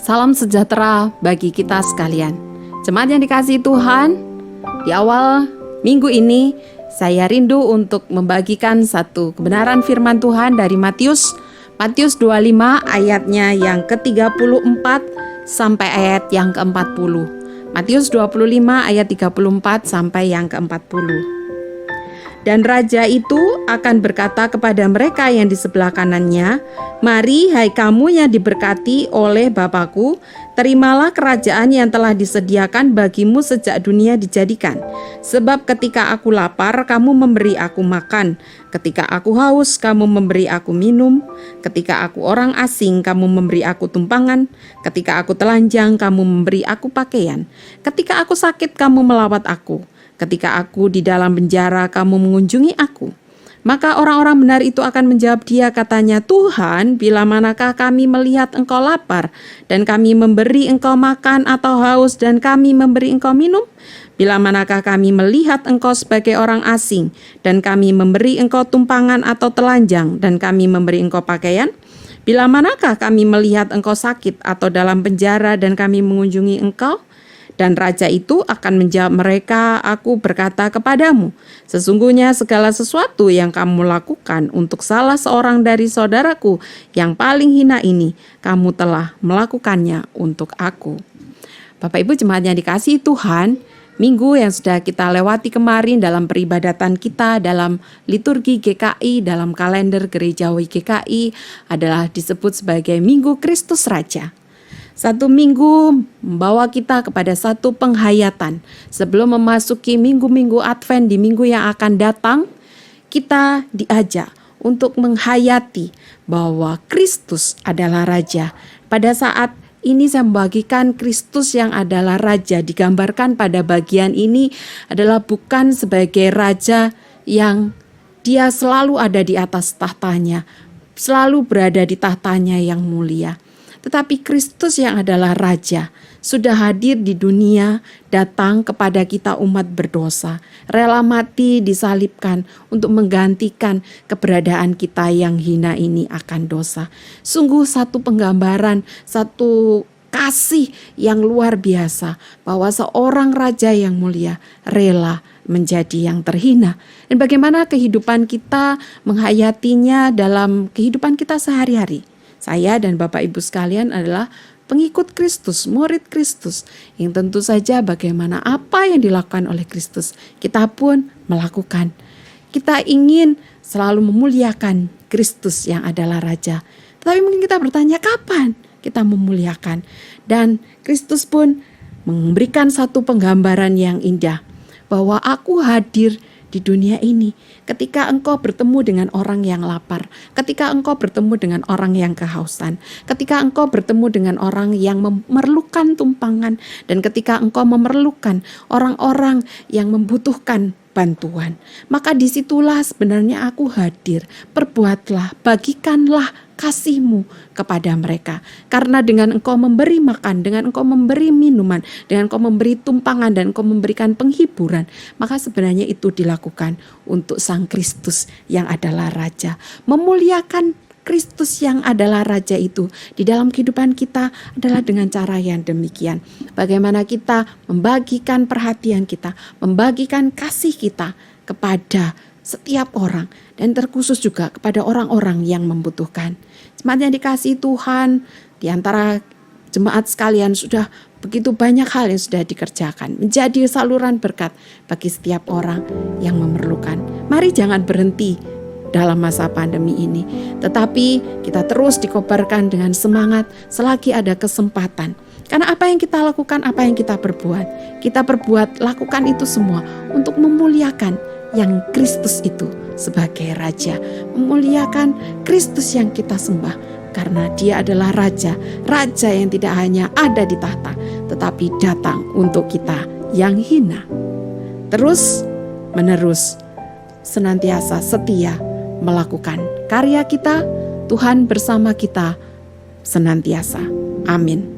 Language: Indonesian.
Salam sejahtera bagi kita sekalian. Jemaat yang dikasihi Tuhan, di awal minggu ini saya rindu untuk membagikan satu kebenaran firman Tuhan dari Matius 25 ayatnya yang ke-34 sampai ayat yang ke-40. Matius 25 ayat 34 sampai yang ke-40. Dan raja itu akan berkata kepada mereka yang di sebelah kanannya, "Mari, hai kamu yang diberkati oleh Bapa-Ku, terimalah kerajaan yang telah disediakan bagimu sejak dunia dijadikan. Sebab ketika aku lapar, kamu memberi aku makan. Ketika aku haus, kamu memberi aku minum. Ketika aku orang asing, kamu memberi aku tumpangan. Ketika aku telanjang, kamu memberi aku pakaian. Ketika aku sakit, kamu melawat aku. Ketika aku di dalam penjara, kamu mengunjungi aku." Maka orang-orang benar itu akan menjawab dia, katanya, "Tuhan, bila manakah kami melihat engkau lapar, dan kami memberi engkau makan, atau haus, dan kami memberi engkau minum? Bila manakah kami melihat engkau sebagai orang asing, dan kami memberi engkau tumpangan atau telanjang, dan kami memberi engkau pakaian? Bila manakah kami melihat engkau sakit atau dalam penjara, dan kami mengunjungi engkau?" Dan raja itu akan menjawab mereka, "Aku berkata kepadamu, sesungguhnya segala sesuatu yang kamu lakukan untuk salah seorang dari saudaraku yang paling hina ini, kamu telah melakukannya untuk aku." Bapak Ibu jemaat yang dikasihi Tuhan, minggu yang sudah kita lewati kemarin dalam peribadatan kita, dalam liturgi GKI, dalam kalender gerejawi GKI adalah disebut sebagai Minggu Kristus Raja. Satu minggu membawa kita kepada satu penghayatan. Sebelum memasuki minggu-minggu Advent di minggu yang akan datang, kita diajak untuk menghayati bahwa Kristus adalah Raja. Pada saat ini saya membagikan Kristus yang adalah Raja, digambarkan pada bagian ini adalah bukan sebagai Raja yang dia selalu ada di atas tahtanya, selalu berada di tahtanya yang mulia. Tetapi Kristus yang adalah Raja sudah hadir di dunia, datang kepada kita umat berdosa, rela mati disalibkan untuk menggantikan keberadaan kita yang hina ini akan dosa. Sungguh satu penggambaran, satu kasih yang luar biasa bahwa seorang Raja yang mulia rela menjadi yang terhina. Dan bagaimana kehidupan kita menghayatinya dalam kehidupan kita sehari-hari. Saya dan Bapak Ibu sekalian adalah pengikut Kristus, murid Kristus, yang tentu saja bagaimana apa yang dilakukan oleh Kristus, kita pun melakukan. Kita ingin selalu memuliakan Kristus yang adalah Raja. Tetapi mungkin kita bertanya, kapan kita memuliakan? Dan Kristus pun memberikan satu penggambaran yang indah, bahwa aku hadir di dunia ini ketika engkau bertemu dengan orang yang lapar, ketika engkau bertemu dengan orang yang kehausan, ketika engkau bertemu dengan orang yang memerlukan tumpangan, dan ketika engkau memerlukan orang-orang yang membutuhkan bantuan. Maka disitulah sebenarnya aku hadir. Perbuatlah, bagikanlah kasihmu kepada mereka. Karena dengan engkau memberi makan, dengan engkau memberi minuman, dengan engkau memberi tumpangan, dan engkau memberikan penghiburan, maka sebenarnya itu dilakukan untuk Sang Kristus yang adalah Raja. Memuliakan Kristus yang adalah Raja itu di dalam kehidupan kita adalah dengan cara yang demikian. Bagaimana kita membagikan perhatian kita, membagikan kasih kita kepada setiap orang, dan terkhusus juga kepada orang-orang yang membutuhkan. Jemaat yang dikasihi Tuhan, di antara jemaat sekalian sudah begitu banyak hal yang sudah dikerjakan, menjadi saluran berkat bagi setiap orang yang memerlukan. Mari jangan berhenti dalam masa pandemi ini, tetapi kita terus dikobarkan dengan semangat selagi ada kesempatan. Karena apa yang kita lakukan, apa yang kita perbuat, lakukan itu semua untuk memuliakan yang Kristus itu sebagai Raja, memuliakan Kristus yang kita sembah, karena Dia adalah Raja, Raja yang tidak hanya ada di tahta, tetapi datang untuk kita yang hina. Terus menerus senantiasa setia melakukan karya kita, Tuhan bersama kita senantiasa. Amin.